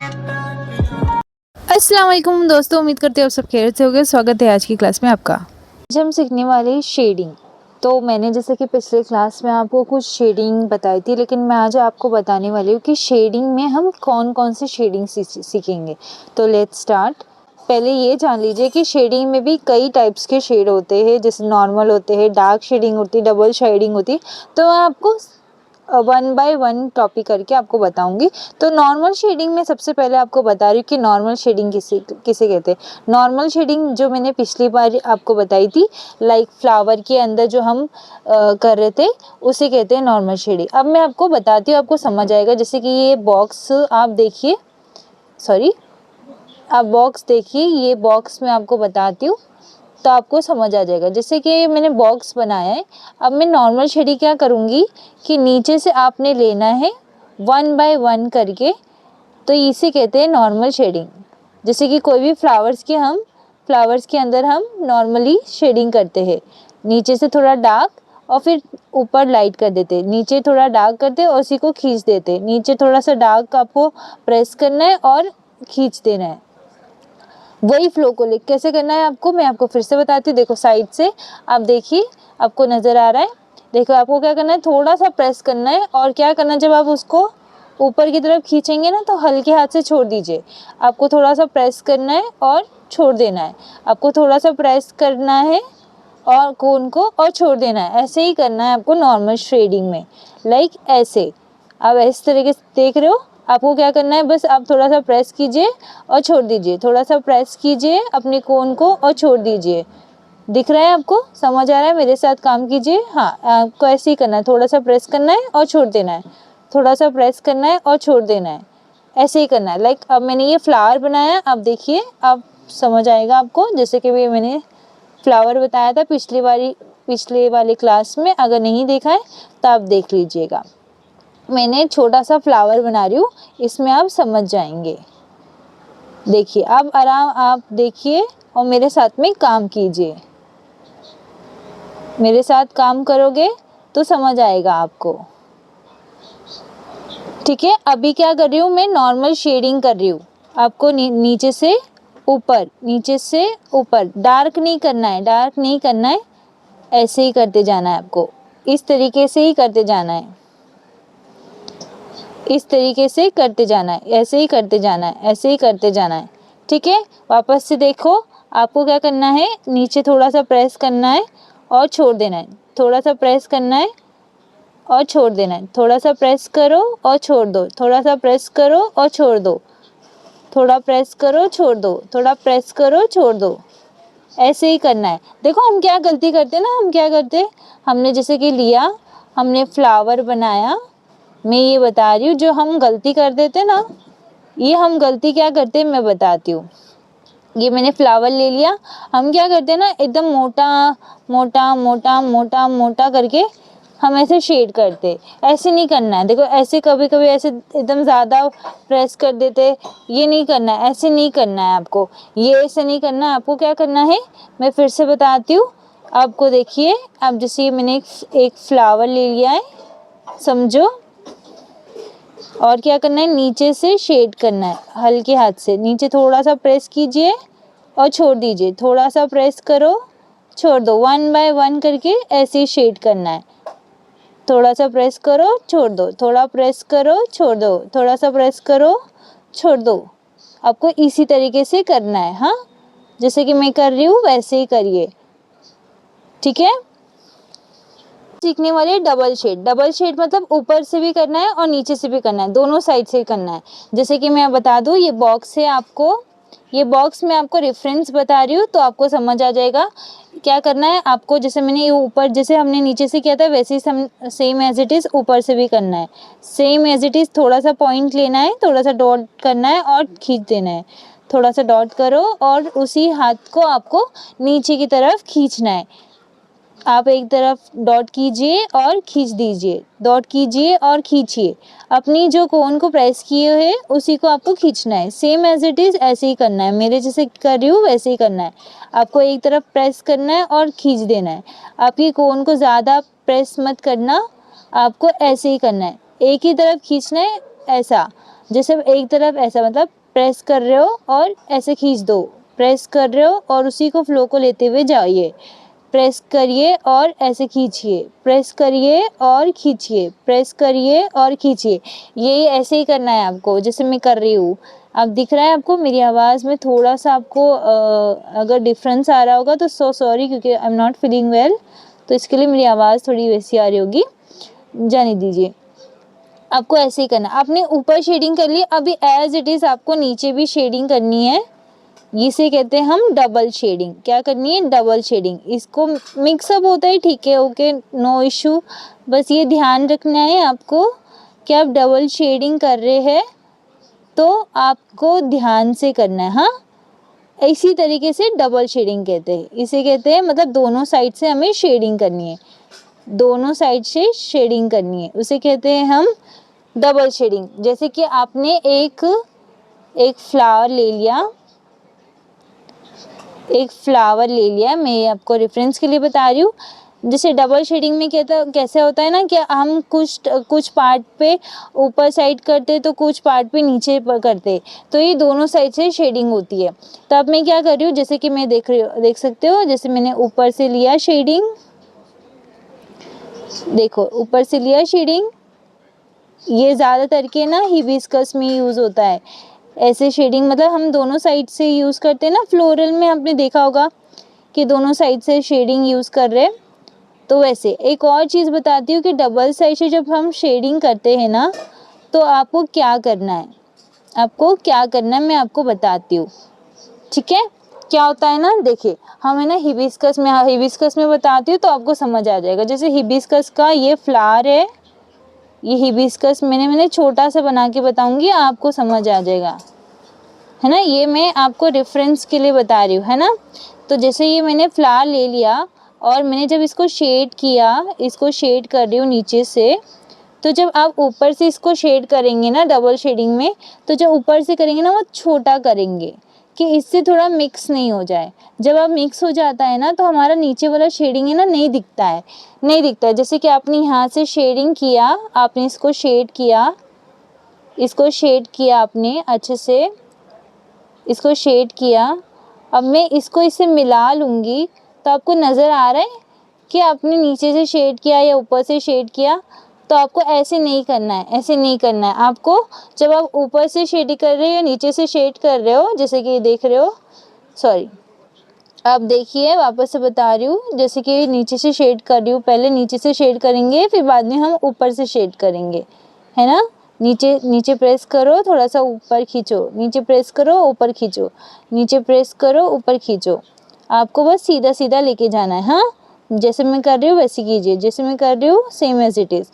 अस्सलाम वालेकुम दोस्तों, उम्मीद करते हो आप सब खैरियत से होंगे। स्वागत है आज की क्लास में आपका। आज हम सीखने वाले शेडिंग। तो मैंने जैसे कि पिछले क्लास में आपको कुछ शेडिंग बताई थी, लेकिन मैं आज आपको बताने वाली हूँ कि शेडिंग में हम कौन कौन से शेडिंग सीखेंगे। तो लेट्स स्टार्ट। पहले ये जान लीजिए कि शेडिंग में भी कई टाइप्स के शेड होते हैं, जैसे नॉर्मल होते हैं, डार्क शेडिंग होती है, डबल शेडिंग होती है। तो मैं आपको वन बाय वन टॉपिक करके आपको बताऊंगी। तो नॉर्मल शेडिंग में सबसे पहले आपको बता रही हूँ कि नॉर्मल शेडिंग किसे किसे कहते हैं। नॉर्मल शेडिंग जो मैंने पिछली बार आपको बताई थी, लाइक फ्लावर के अंदर जो हम कर रहे थे, उसे कहते हैं नॉर्मल शेडिंग। अब मैं आपको बताती हूँ, आपको समझ आएगा। जैसे कि ये बॉक्स आप देखिए, सॉरी, आप बॉक्स देखिए, ये बॉक्स मैं आपको बताती हूँ तो आपको समझ आ जाएगा। जैसे कि मैंने बॉक्स बनाया है, अब मैं नॉर्मल शेडिंग क्या करूँगी कि नीचे से आपने लेना है वन बाय वन करके, तो इसे कहते हैं नॉर्मल शेडिंग। जैसे कि कोई भी फ्लावर्स के अंदर हम नॉर्मली शेडिंग करते हैं, नीचे से थोड़ा डार्क और फिर ऊपर लाइट कर देते, नीचे थोड़ा डार्क करते और उसी को खींच देते, नीचे थोड़ा सा डार्क आपको प्रेस करना है और खींच देना है। वही फ्लो को कैसे करना है आपको, मैं आपको फिर से बताती हूँ। देखो साइड से आप देखिए, आपको नज़र आ रहा है। देखो आपको क्या करना है, थोड़ा सा प्रेस करना है और क्या करना है, जब आप उसको ऊपर की तरफ खींचेंगे ना तो हल्के हाथ से छोड़ दीजिए। आपको थोड़ा सा प्रेस करना है और छोड़ देना है। आपको थोड़ा सा प्रेस करना है और कोन को और छोड़ देना है। ऐसे ही करना है आपको नॉर्मल शेडिंग में, लाइक ऐसे। आप इस तरीके से देख रहे हो, आपको क्या करना है, बस आप थोड़ा सा प्रेस कीजिए और छोड़ दीजिए, थोड़ा सा प्रेस कीजिए अपने कोन को और छोड़ दीजिए। दिख रहा है आपको, समझ आ रहा है, मेरे साथ काम कीजिए। हाँ, आपको ऐसे ही करना है, थोड़ा सा प्रेस करना है और छोड़ देना है, थोड़ा सा प्रेस करना है और छोड़ देना है, ऐसे ही करना है। लाइक अब मैंने ये फ्लावर बनाया, आप देखिए, आप समझ आएगा आपको। जैसे कि भी मैंने फ्लावर बताया था पिछले वाली क्लास में, अगर नहीं देखा है तो आप देख लीजिएगा। मैंने छोटा सा फ्लावर बना रही हूँ, इसमें आप समझ जाएंगे। देखिए, अब आराम आप देखिए और मेरे साथ में काम कीजिए। मेरे साथ काम करोगे तो समझ आएगा आपको, ठीक है। अभी क्या कर रही हूँ, मैं नॉर्मल शेडिंग कर रही हूँ। आपको नीचे से ऊपर, नीचे से ऊपर, डार्क नहीं करना है, डार्क नहीं करना है, ऐसे ही करते जाना है आपको, इस तरीके से ही करते जाना है, इस तरीके से करते जाना है, ऐसे ही करते जाना है, ऐसे ही करते जाना है, ठीक है। वापस से देखो, आपको क्या करना है, नीचे थोड़ा सा प्रेस करना है और छोड़ देना है, थोड़ा सा प्रेस करना है और छोड़ देना है, थोड़ा सा प्रेस करो और छोड़ दो, थोड़ा सा प्रेस करो और छोड़ दो, थोड़ा प्रेस करो छोड़ दो, थोड़ा प्रेस करो छोड़ दो, ऐसे ही करना है। देखो हम क्या गलती करते हैं ना, हम क्या करते, हमने जैसे कि लिया, हमने फ्लावर बनाया, मैं ये बता रही हूँ, जो हम गलती कर देते ना, ये हम गलती क्या करते हैं मैं बताती हूँ। ये मैंने फ्लावर ले लिया, हम क्या करते हैं ना, एकदम मोटा मोटा मोटा मोटा मोटा करके हम ऐसे शेड करते, ऐसे नहीं करना है। देखो ऐसे कभी कभी ऐसे एकदम ज़्यादा प्रेस कर देते, ये नहीं करना है, ऐसे नहीं करना है आपको, ये ऐसे नहीं करना है। आपको क्या करना है, मैं फिर से बताती हूँ आपको। देखिए, अब जैसे ये मैंने एक फ्लावर ले लिया है, समझो, और क्या करना है, नीचे से शेड करना है, हल्के हाथ से नीचे थोड़ा सा प्रेस कीजिए और छोड़ दीजिए, थोड़ा सा प्रेस करो छोड़ दो, वन बाय वन करके ऐसे ही शेड करना है। थोड़ा सा प्रेस करो छोड़ दो, थोड़ा प्रेस करो छोड़ दो, थोड़ा सा प्रेस करो छोड़ दो। आपको इसी तरीके से करना है, हाँ, जैसे कि मैं कर रही हूँ वैसे ही करिए, ठीक है। सीखने वाले डबल शेड। डबल शेड मतलब ऊपर से भी करना है और नीचे से भी करना है, दोनों साइड से करना है। जैसे कि मैं बता दूं, ये बॉक्स है, आपको ये बॉक्स में आपको रेफरेंस बता रही हूँ तो आपको समझ आ जाएगा क्या करना है आपको। जैसे मैंने ये ऊपर, जैसे हमने नीचे से किया था वैसे ही सेम एज इट इज़ ऊपर से भी करना है, सेम एज इट इज़। थोड़ा सा पॉइंट लेना है, थोड़ा सा डॉट करना है और खींच देना है, थोड़ा सा डॉट करो और उसी हाथ को आपको नीचे की तरफ खींचना है। आप एक तरफ डॉट कीजिए और खींच दीजिए, डॉट कीजिए और खींचिए, अपनी जो कोन को प्रेस किए है उसी को आपको खींचना है, सेम एज इट इज़ ऐसे ही करना है। मेरे जैसे कर रही हूँ वैसे ही करना है। आपको एक तरफ प्रेस करना है और खींच देना है, आपकी कोन को ज़्यादा प्रेस मत करना, आपको ऐसे ही करना है, एक ही तरफ खींचना है ऐसा। जैसे एक तरफ ऐसा, मतलब प्रेस कर रहे हो और ऐसे खींच दो, प्रेस कर रहे हो और उसी को फ्लो को लेते हुए जाइए, प्रेस करिए और ऐसे खींचिए, प्रेस करिए और खींचिए, प्रेस करिए और खींचिए। ये ऐसे ही करना है आपको, जैसे मैं कर रही हूँ। अब दिख रहा है आपको मेरी आवाज़ में थोड़ा सा आपको अगर डिफरेंस आ रहा होगा तो सो सॉरी, क्योंकि I am not feeling well, तो इसके लिए मेरी आवाज़ थोड़ी वैसी आ रही होगी, जाने दीजिए। आपको ऐसे ही करना, आपने ऊपर शेडिंग कर ली, अभी एज इट इज़ आपको नीचे भी शेडिंग करनी है। इसे कहते हैं हम डबल शेडिंग। क्या करनी है? Double shading. इसको मिक्सअप होता है, ठीक है, ओके, नो इशू। बस ये ध्यान रखना है आपको कि आप डबल शेडिंग कर रहे हैं तो आपको ध्यान से करना है। हाँ, इसी तरीके से डबल शेडिंग कहते हैं, इसे कहते हैं, मतलब दोनों साइड से हमें शेडिंग करनी है, दोनों साइड से शेडिंग करनी है, उसे कहते हैं हम डबल शेडिंग। जैसे कि आपने एक फ्लावर ले लिया, एक फ्लावर ले लिया, मैं आपको रेफरेंस के लिए बता रही हूँ। जैसे डबल शेडिंग में कैसे होता है ना कि हम कुछ पार्ट पे ऊपर साइड करते तो कुछ पार्ट पे नीचे करते, तो ये दोनों साइड से शेडिंग होती है। तो अब मैं क्या कर रही हूँ, जैसे कि मैं देख सकते हो, जैसे मैंने ऊपर से लिया शेडिंग, देखो ऊपर से लिया शेडिंग, ये ज़्यादातर के ना हिबिस्कस में यूज़ होता है ऐसे शेडिंग, मतलब हम दोनों साइड से यूज़ करते हैं ना, फ्लोरल में आपने देखा होगा कि दोनों साइड से शेडिंग यूज़ कर रहे हैं। तो वैसे एक और चीज़ बताती हूँ कि डबल साइड से जब हम शेडिंग करते हैं ना, तो आपको क्या करना है, आपको क्या करना है मैं आपको बताती हूँ, ठीक है। क्या होता है ना, देखिए हमें ना हिबिस्कस में बताती हूँ तो आपको समझ आ जाएगा। जैसे हिबिस्कस का ये फ्लावर है, ये हिबिस्कस मैंने छोटा सा बना के बताऊंगी, आपको समझ आ जाएगा, है ना। ये मैं आपको रेफरेंस के लिए बता रही हूँ, है ना। तो जैसे ये मैंने फ्लावर ले लिया और मैंने जब इसको शेड किया, इसको शेड कर रही हूँ नीचे से, तो जब आप ऊपर से इसको शेड करेंगे ना डबल शेडिंग में, तो जब ऊपर से करेंगे ना वो छोटा करेंगे कि इससे थोड़ा मिक्स नहीं हो जाए। जब आप मिक्स हो जाता है ना तो हमारा नीचे वाला शेडिंग है ना नहीं दिखता है, नहीं दिखता है। जैसे कि आपने यहाँ से शेडिंग किया, आपने इसको शेड किया, इसको शेड किया आपने अच्छे से, इसको शेड किया। अब मैं इसको इससे मिला लूँगी, तो आपको नज़र आ रहा है कि आपने नीचे से शेड किया या ऊपर से शेड किया। तो आपको ऐसे नहीं करना है, ऐसे नहीं करना है आपको। जब आप ऊपर से शेड कर रहे हो या नीचे से शेड कर रहे हो, जैसे कि देख रहे हो, सॉरी आप देखिए वापस से बता रही हूँ, जैसे कि नीचे से शेड कर रही हूँ, पहले नीचे से शेड करेंगे फिर बाद में हम ऊपर से शेड करेंगे, है ना। नीचे नीचे प्रेस करो, थोड़ा सा ऊपर खींचो, नीचे प्रेस करो ऊपर खींचो, नीचे प्रेस करो ऊपर खींचो। आपको बस सीधा सीधा लेके जाना है। हाँ, जैसे मैं कर रही हूँ वैसे कीजिए, जैसे मैं कर रही हूँ सेम एज इट इज़।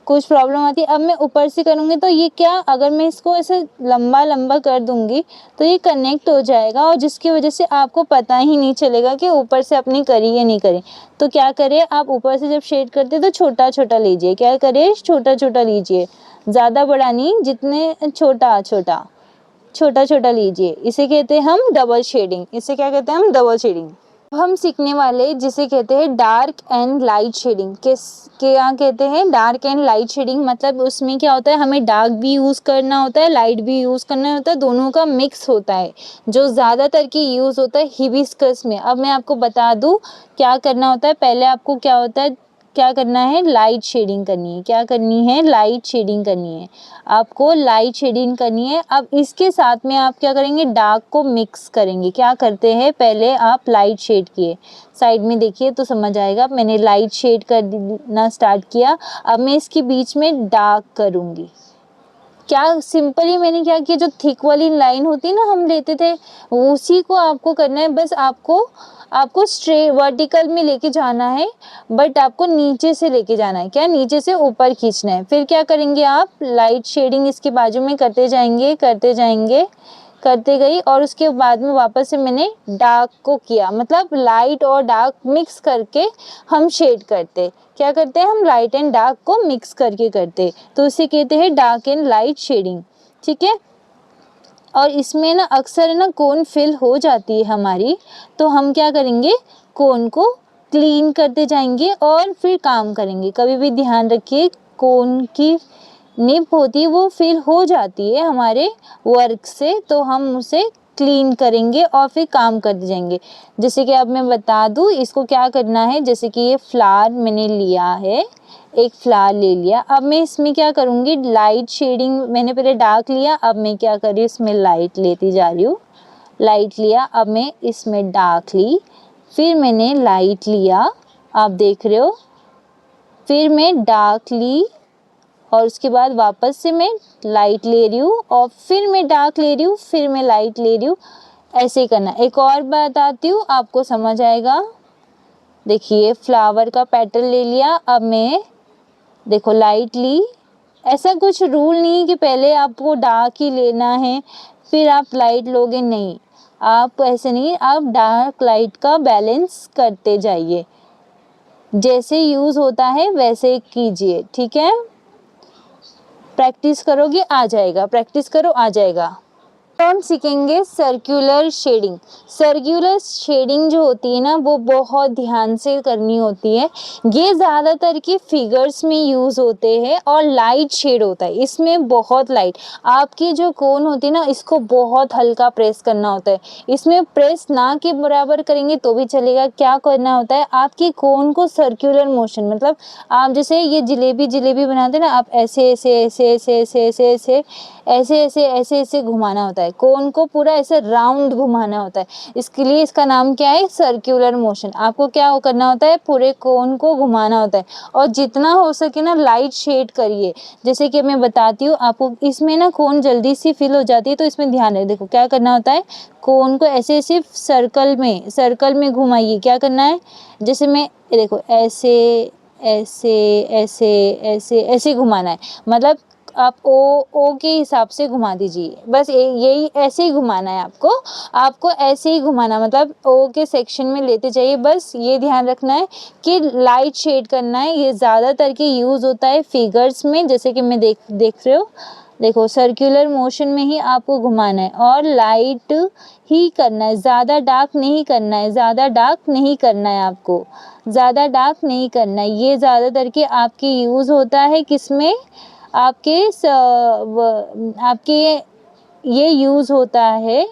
कुछ प्रॉब्लम आती है, अब मैं ऊपर से करूँगी तो ये क्या, अगर मैं इसको ऐसे लंबा लंबा कर दूँगी तो ये कनेक्ट हो जाएगा और जिसकी वजह से आपको पता ही नहीं चलेगा कि ऊपर से अपनी करी या नहीं करी। तो क्या करें, आप ऊपर से जब शेड करते तो छोटा छोटा लीजिए, क्या करें, छोटा छोटा लीजिए, ज़्यादा बड़ा नहीं, जितने छोटा छोटा छोटा छोटा लीजिए। इसे कहते हैं हम डबल शेडिंग, इसे क्या कहते हैं हम, डबल शेडिंग। हम सीखने वाले जिसे कहते हैं डार्क एंड लाइट शेडिंग, क्या कहते हैं, डार्क एंड लाइट शेडिंग। मतलब उसमें क्या होता है, हमें डार्क भी यूज़ करना होता है, लाइट भी यूज़ करना होता है, दोनों का मिक्स होता है, जो ज़्यादातर की यूज़ होता है हिबिस्कस में। अब मैं आपको बता दूँ क्या करना होता है। पहले आपको क्या होता है, क्या करना है, लाइट शेडिंग करनी है, क्या करनी है, लाइट शेडिंग करनी है, आपको लाइट शेडिंग करनी है। अब इसके साथ में आप क्या करेंगे, डार्क को मिक्स करेंगे। क्या करते हैं, पहले आप लाइट शेड किए, साइड में देखिए तो समझ आएगा। मैंने लाइट शेड करना स्टार्ट किया, अब मैं इसके बीच में डार्क करूँगी। क्या सिंपली मैंने क्या किया, जो थिक वाली लाइन होती है ना हम लेते थे, उसी को आपको करना है। बस आपको स्ट्रेट वर्टिकल में लेके जाना है, बट आपको नीचे से लेके जाना है, क्या नीचे से ऊपर खींचना है। फिर क्या करेंगे, आप लाइट शेडिंग इसके बाजू में करते जाएंगे करते जाएंगे, करते गई, और उसके बाद में वापस से मैंने डार्क को किया, मतलब लाइट और डार्क मिक्स करके हम शेड करते, क्या करते हैं हम, लाइट एंड डार्क को मिक्स करके करते, तो उसे कहते हैं डार्क एंड लाइट शेडिंग, ठीक है। और इसमें ना अक्सर ना कोन फिल हो जाती है हमारी, तो हम क्या करेंगे, कोन को क्लीन करते जाएंगे और फिर काम करेंगे। कभी भी ध्यान रखिए, कोन की निप होती है वो फिल हो जाती है हमारे वर्क से, तो हम उसे क्लीन करेंगे और फिर काम कर जाएंगे। जैसे कि अब मैं बता दूँ इसको क्या करना है। जैसे कि ये फ्लावर मैंने लिया है, एक फ्लावर ले लिया। अब मैं इसमें क्या करूँगी, लाइट शेडिंग, मैंने पहले डार्क लिया, अब मैं क्या कर रही हूँ इसमें लाइट लेती जा रही हूँ। लाइट लिया, अब मैं इसमें डार्क ली, फिर मैंने लाइट लिया, आप देख रहे हो, फिर मैं डार्क ली और उसके बाद वापस से मैं लाइट ले रही हूँ और फिर मैं डार्क ले रही हूँ, फिर मैं लाइट ले रही हूँ। ऐसे ही करना। एक और बताती हूँ, आपको समझ आएगा। देखिए फ्लावर का पेटल ले लिया, अब मैं देखो लाइट ली। ऐसा कुछ रूल नहीं है कि पहले आपको डार्क ही लेना है फिर आप लाइट लोगे, नहीं, आप ऐसे नहीं, आप डार्क लाइट का बैलेंस करते जाइए, जैसे यूज़ होता है वैसे कीजिए, ठीक है। प्रैक्टिस करोगे आ जाएगा, प्रैक्टिस करो आ जाएगा। तो हम सीखेंगे सर्कुलर शेडिंग। सर्कुलर शेडिंग जो होती है ना वो बहुत ध्यान से करनी होती है। ये ज़्यादातर की फिगर्स में यूज़ होते हैं और लाइट शेड होता है इसमें, बहुत लाइट। आपकी जो कोन होती है ना इसको बहुत हल्का प्रेस करना होता है। इसमें प्रेस ना के बराबर करेंगे तो भी चलेगा। क्या करना होता है, आपकी कोन को सर्कुलर मोशन, मतलब आप जैसे ये जलेबी बनाते हैं ना, आप ऐसे ऐसे ऐसे ऐसे ऐसे ऐसे ऐसे ऐसे ऐसे ऐसे ऐसे घुमाना होता है। कोन को पूरा ऐसे राउंड घुमाना होता है। इसके लिए इसका नाम क्या है, सर्कुलर मोशन। आपको क्या करना होता है, पूरे कोन को घुमाना होता है और जितना हो सके ना लाइट शेड करिए। जैसे कि मैं बताती हूँ आपको, इसमें ना कोन जल्दी सी फिल हो जाती है तो इसमें ध्यान रहे। देखो क्या करना होता है, कोन को ऐसे ऐसे सर्कल में घुमाइए। क्या करना है, जैसे मैं देखो ऐसे ऐसे ऐसे ऐसे ऐसे घुमाना है, मतलब आप ओ के हिसाब से घुमा दीजिए। बस यही ऐसे ही घुमाना है आपको ऐसे ही घुमाना, मतलब ओ के सेक्शन में लेते जाइए। बस ये ध्यान रखना है कि लाइट शेड करना है। ये ज़्यादातर के यूज़ होता है फिगर्स में, जैसे कि मैं देख रहे हो। देखो सर्कुलर मोशन में ही आपको घुमाना है और लाइट ही करना है, ज़्यादा डार्क नहीं करना है, ज़्यादा डार्क नहीं करना है, आपको ज़्यादा डार्क नहीं करना है। ये ज़्यादातर के आपके यूज़ होता है किसमें, आपके ये यूज़ होता है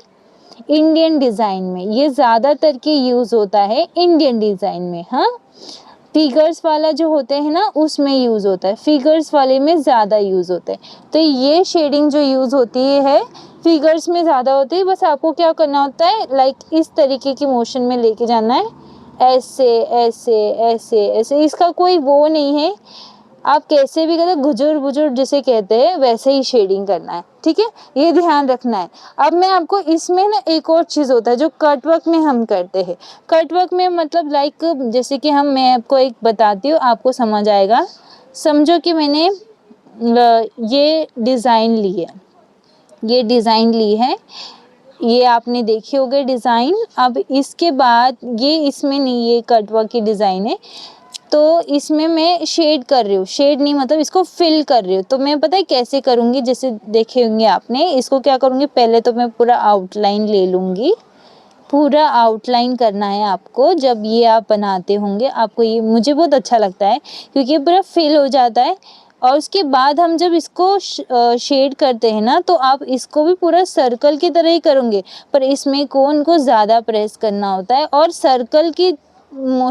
इंडियन डिज़ाइन में। ये ज़्यादातर के यूज़ होता है इंडियन डिज़ाइन में। हाँ, फिगर्स वाला जो होते हैं ना उसमें यूज़ होता है, फिगर्स वाले में ज़्यादा यूज़ होता है। तो ये शेडिंग जो यूज़ होती है फिगर्स में ज़्यादा होती है। बस आपको क्या करना होता है, लाइक इस तरीके की मोशन में लेके जाना है, ऐसे ऐसे ऐसे ऐसे। इसका कोई वो नहीं है, आप कैसे भी करते, गुजुर बुजुर जिसे कहते हैं वैसे ही शेडिंग करना है, ठीक है। ये ध्यान रखना है। अब मैं आपको इसमें ना एक और चीज़ होता है जो कट वर्क में हम करते हैं। कट वर्क में मतलब लाइक जैसे कि मैं आपको एक बताती हूँ, आपको समझ आएगा। समझो कि मैंने ये डिज़ाइन ली है, ये डिज़ाइन ली है, ये आपने देखी होगी डिज़ाइन। अब इसके बाद ये इसमें नहीं, ये कट वर्क की डिज़ाइन है तो इसमें मैं शेड कर रही हूँ, शेड नहीं मतलब इसको फिल कर रही हूँ। तो मैं पता है कैसे करूँगी, जैसे देखे होंगे आपने। इसको क्या करूँगी, पहले तो मैं पूरा आउटलाइन ले लूँगी। पूरा आउटलाइन करना है आपको। जब ये आप बनाते होंगे आपको ये, मुझे बहुत अच्छा लगता है क्योंकि ये पूरा फिल हो जाता है। और उसके बाद हम जब इसको शेड करते हैं ना तो आप इसको भी पूरा सर्कल की तरह ही करोगे, पर इसमें कोन को ज़्यादा प्रेस करना होता है और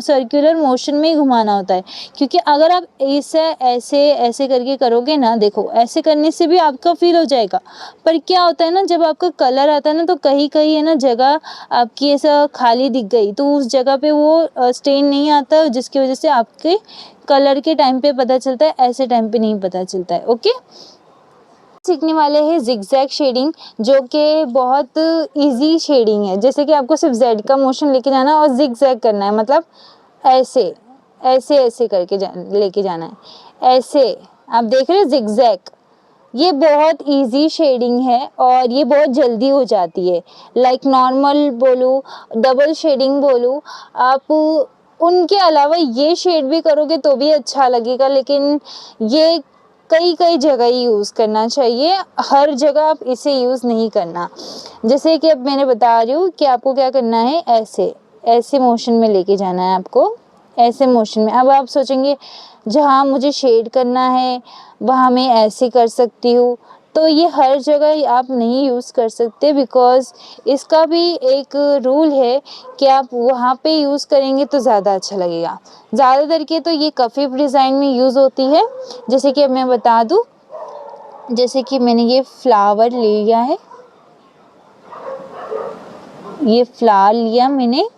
सर्कुलर मोशन में ही घुमाना होता है। क्योंकि अगर आप ऐसे ऐसे ऐसे करके करोगे ना, देखो ऐसे करने से भी आपका फील हो जाएगा, पर क्या होता है ना जब आपका कलर आता है ना तो कहीं कहीं है ना जगह आपकी ऐसा खाली दिख गई तो उस जगह पे वो स्टेन नहीं आता, जिसकी वजह से आपके कलर के टाइम पे पता चलता है, ऐसे टाइम पे नहीं पता चलता है। ओके, सीखने वाले हैं जिगजैग शेडिंग, जो कि बहुत इजी शेडिंग है। जैसे कि आपको सिर्फ जेड का मोशन लेके जाना और जिगजैग करना है, मतलब ऐसे ऐसे ऐसे करके लेके जाना है, ऐसे। आप देख रहे हैं जिगजैग, ये बहुत इजी शेडिंग है और ये बहुत जल्दी हो जाती है। लाइक नॉर्मल बोलूँ, डबल शेडिंग बोलूँ, आप उनके अलावा ये शेड भी करोगे तो भी अच्छा लगेगा, लेकिन ये कई कई जगह ही यूज़ करना चाहिए, हर जगह आप इसे यूज़ नहीं करना। जैसे कि अब मैंने बता रही हूँ कि आपको क्या करना है, ऐसे ऐसे मोशन में लेके जाना है आपको, ऐसे मोशन में। अब आप सोचेंगे जहाँ मुझे शेड करना है वहाँ मैं ऐसे कर सकती हूँ, तो ये हर जगह आप नहीं यूज़ कर सकते, बिकॉज़ इसका भी एक रूल है कि आप वहाँ पे यूज़ करेंगे तो ज़्यादा अच्छा लगेगा। ज़्यादातर के तो ये कफ़ीफ डिज़ाइन में यूज़ होती है। जैसे कि अब मैं बता दूँ, जैसे कि मैंने ये फ्लावर ले लिया है, ये फ्लावर लिया मैंने,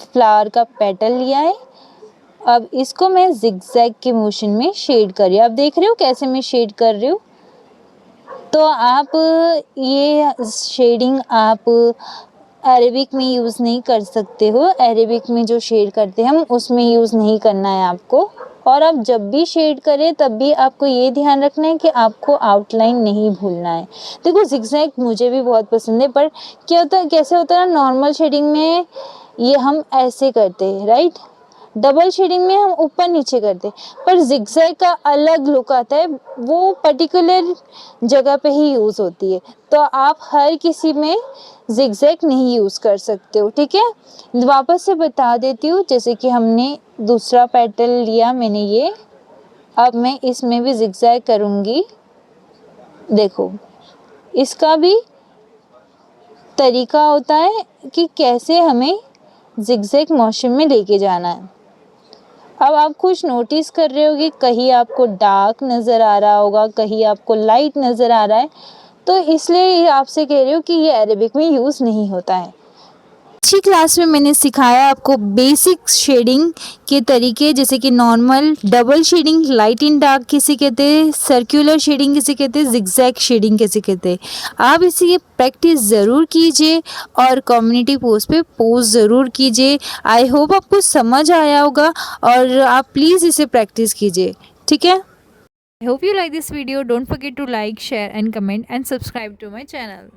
फ्लावर का पेटल लिया है। अब इसको मैं ज़िगज़ैग के मोशन में शेड कर रही हूँ। आप देख रहे हो कैसे मैं शेड कर रही हूँ। तो आप ये शेडिंग आप अरेबिक में यूज़ नहीं कर सकते हो। अरेबिक में जो शेड करते हैं हम उसमें यूज़ नहीं करना है आपको। और आप जब भी शेड करें तब भी आपको ये ध्यान रखना है कि आपको आउटलाइन नहीं भूलना है। देखो ज़िगज़ैग मुझे भी बहुत पसंद है, पर क्या होता है, कैसे होता है ना, नॉर्मल शेडिंग में ये हम ऐसे करते हैं, राइट। डबल शेडिंग में हम ऊपर नीचे करते हैं, पर ज़िगज़ैग का अलग लुक आता है, वो पर्टिकुलर जगह पे ही यूज़ होती है। तो आप हर किसी में ज़िगज़ैग नहीं यूज़ कर सकते हो, ठीक है। वापस से बता देती हूँ, जैसे कि हमने दूसरा पेटल लिया मैंने ये, अब मैं इसमें भी ज़िगज़ैग करूँगी। देखो इसका भी तरीका होता है कि कैसे हमें ज़िगज़ैग मोशन में लेके जाना है। अब आप कुछ नोटिस कर रहे होगे, कहीं आपको डार्क नज़र आ रहा होगा, कहीं आपको लाइट नज़र आ रहा है, तो इसलिए ये आपसे कह रही हूँ कि ये अरेबिक में यूज़ नहीं होता है। अच्छी क्लास में मैंने सिखाया आपको बेसिक शेडिंग के तरीके, जैसे कि normal, double shading, light in dark किसे कहते हैं, सर्कुलर शेडिंग किसे कहते हैं, जिगजैग शेडिंग किसे कहते हैं। आप इसी प्रैक्टिस ज़रूर कीजिए और कम्युनिटी पोस्ट पे पोस्ट ज़रूर कीजिए। आई होप आपको समझ आया होगा और आप प्लीज़ इसे प्रैक्टिस कीजिए, ठीक है। I hope you like this video. Don't forget to like, share and comment and subscribe to my channel.